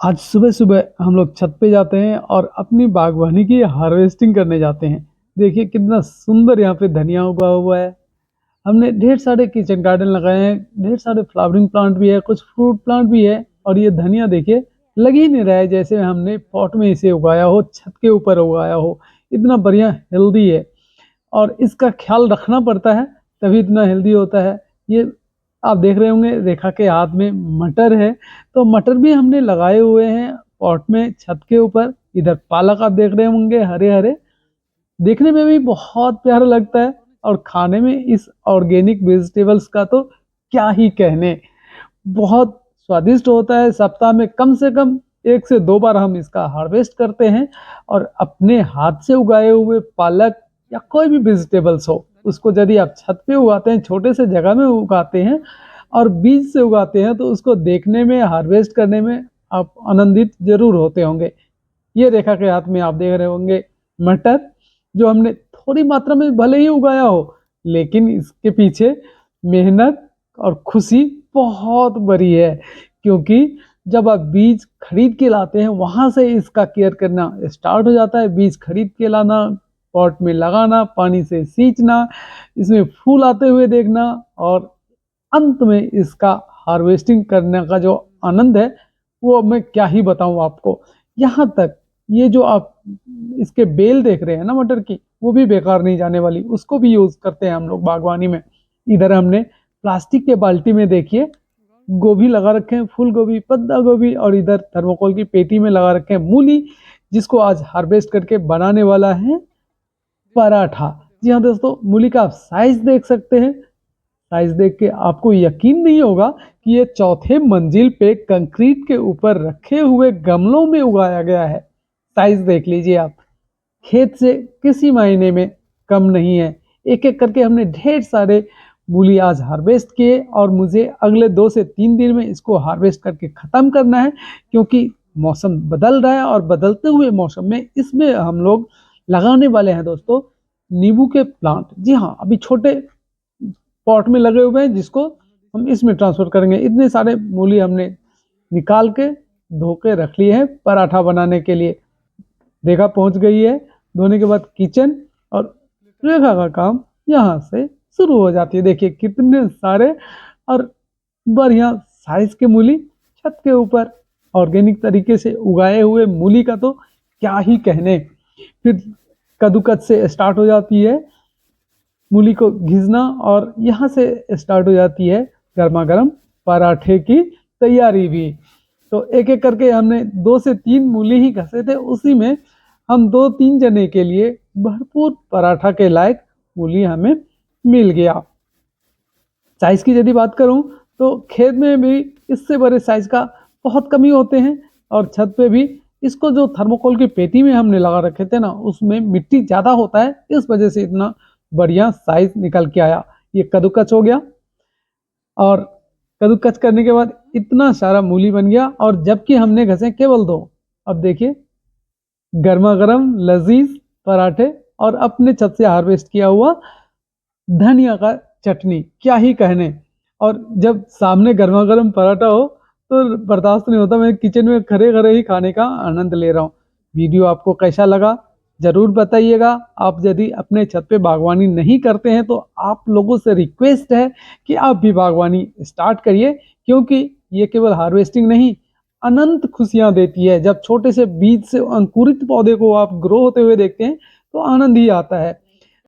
आज सुबह-सुबह हम लोग छत पे जाते हैं और अपनी बागवानी की हार्वेस्टिंग करने जाते हैं। देखिए कितना सुंदर यहाँ पे धनिया उगा हुआ है। हमने ढेर सारे किचन गार्डन लगाए हैं, ढेर सारे फ्लावरिंग प्लांट भी है, कुछ फ्रूट प्लांट भी है और ये धनिया देखिए लग ही नहीं रहा है जैसे हमने पॉट में इसे उगाया हो, छत के ऊपर उगाया हो। इतना बढ़िया हेल्दी है और इसका ख्याल रखना पड़ता है, तभी इतना हेल्दी होता है। ये आप देख रहे होंगे रेखा के हाथ में मटर है, तो मटर भी हमने लगाए हुए हैं पॉट में छत के ऊपर। इधर पालक आप देख रहे होंगे हरे-हरे, देखने में भी बहुत प्यारा लगता है और खाने में इस ऑर्गेनिक वेजिटेबल्स का तो क्या ही कहने, बहुत स्वादिष्ट होता है। सप्ताह में कम से कम 1 से 2 बार हम इसका हार्वेस्ट करते हैं और अपने हाथ से उगाए हुए पालक या कोई भी वेजिटेबल्स हो, उसको यदि आप छत पे उगाते हैं, छोटे से जगह में उगाते हैं और बीज से उगाते हैं, तो उसको देखने में, हार्वेस्ट करने में आप आनंदित ज़रूर होते होंगे। ये रेखा के हाथ में आप देख रहे होंगे मटर, जो हमने थोड़ी मात्रा में भले ही उगाया हो, लेकिन इसके पीछे मेहनत और खुशी बहुत बड़ी है, क्योंकि जब आप बीज खरीद के लाते हैं, वहाँ से इसका केयर करना स्टार्ट हो जाता है। बीज खरीद के लाना, पॉट में लगाना, पानी से सींचना, इसमें फूल आते हुए देखना और अंत में इसका हार्वेस्टिंग करने का जो आनंद है, वो मैं क्या ही बताऊँ आपको। यहाँ तक ये जो आप इसके बेल देख रहे हैं ना मटर की, वो भी बेकार नहीं जाने वाली, उसको भी यूज़ करते हैं हम लोग बागवानी में। इधर हमने प्लास्टिक के बाल्टी में देखिए गोभी लगा रखे हैं, फूल गोभी, पत्ता गोभी और इधर थर्मोकोल की पेटी में लगा रखे हैं मूली, जिसको आज हार्वेस्ट करके बनाने वाला है पराठा। जी हाँ दोस्तों, मूली का आप साइज़ देख सकते हैं। साइज़ देख के आपको यकीन नहीं होगा कि ये चौथे मंजिल पे कंक्रीट के ऊपर रखे हुए गमलों में उगाया गया है। साइज़ देख लीजिए आप। खेत से किसी मायने में कम नहीं है। एक-एक करके हमने ढेर सारे मूली आज हार्वेस्ट किए और मुझे अगले 2 से 3 दिन में इसको हार्वेस्ट करके ख़त्म करना है, क्योंकि मौसम बदल रहा है और बदलते हुए मौसम में इसमें हम लोग लगाने वाले हैं दोस्तों नींबू के प्लांट। जी हाँ, अभी छोटे पॉट में लगे हुए हैं, जिसको हम इसमें ट्रांसफ़र करेंगे। इतने सारे मूली हमने निकाल के धो के रख लिए हैं पराठा बनाने के लिए। रेखा पहुंच गई है, धोने के बाद किचन और रेखा का काम यहाँ से शुरू हो जाती है। देखिए कितने सारे और बढ़िया साइज़ के मूली छत के ऊपर ऑर्गेनिक तरीके से उगाए हुए मूली का तो क्या ही कहने। फिर कद्दूकस से स्टार्ट हो जाती है मूली को घिसना और यहाँ से स्टार्ट हो जाती है गरमा-गरम पराठे की तैयारी भी। तो एक-एक करके हमने 2 से 3 मूली ही घसे थे, उसी में हम 2-3 जने के लिए भरपूर पराठा के लायक मूली हमें मिल गया। साइज़ की यदि बात करूँ तो खेत में भी इससे बड़े साइज़ का बहुत कम ही होते हैं और छत पे भी इसको जो थर्मोकोल की पेटी में हमने लगा रखे थे ना, उसमें मिट्टी ज़्यादा होता है, इस वजह से इतना बढ़िया साइज़ निकल के आया। ये कद्दूकस हो गया और कद्दूकस करने के बाद इतना सारा मूली बन गया और जबकि हमने घसे केवल 2। अब देखिए गरमा-गरम लज़ीज़ पराठे और अपने छत से हार्वेस्ट किया हुआ धनिया का चटनी, क्या ही कहने। और जब सामने गरमा-गरम पराठा हो, तो बर्दाश्त नहीं होता, मैं किचन में खड़े-खड़े ही खाने का आनंद ले रहा हूँ। वीडियो आपको कैसा लगा? ज़रूर बताइएगा। आप यदि अपने छत पे बागवानी नहीं करते हैं, तो आप लोगों से रिक्वेस्ट है कि आप भी बागवानी स्टार्ट करिए, क्योंकि ये केवल हार्वेस्टिंग नहीं, अनंत खुशियाँ देती है। जब छोटे से बीज से अंकुरित पौधे को आप ग्रो होते हुए देखते हैं, तो आनंद ही आता है।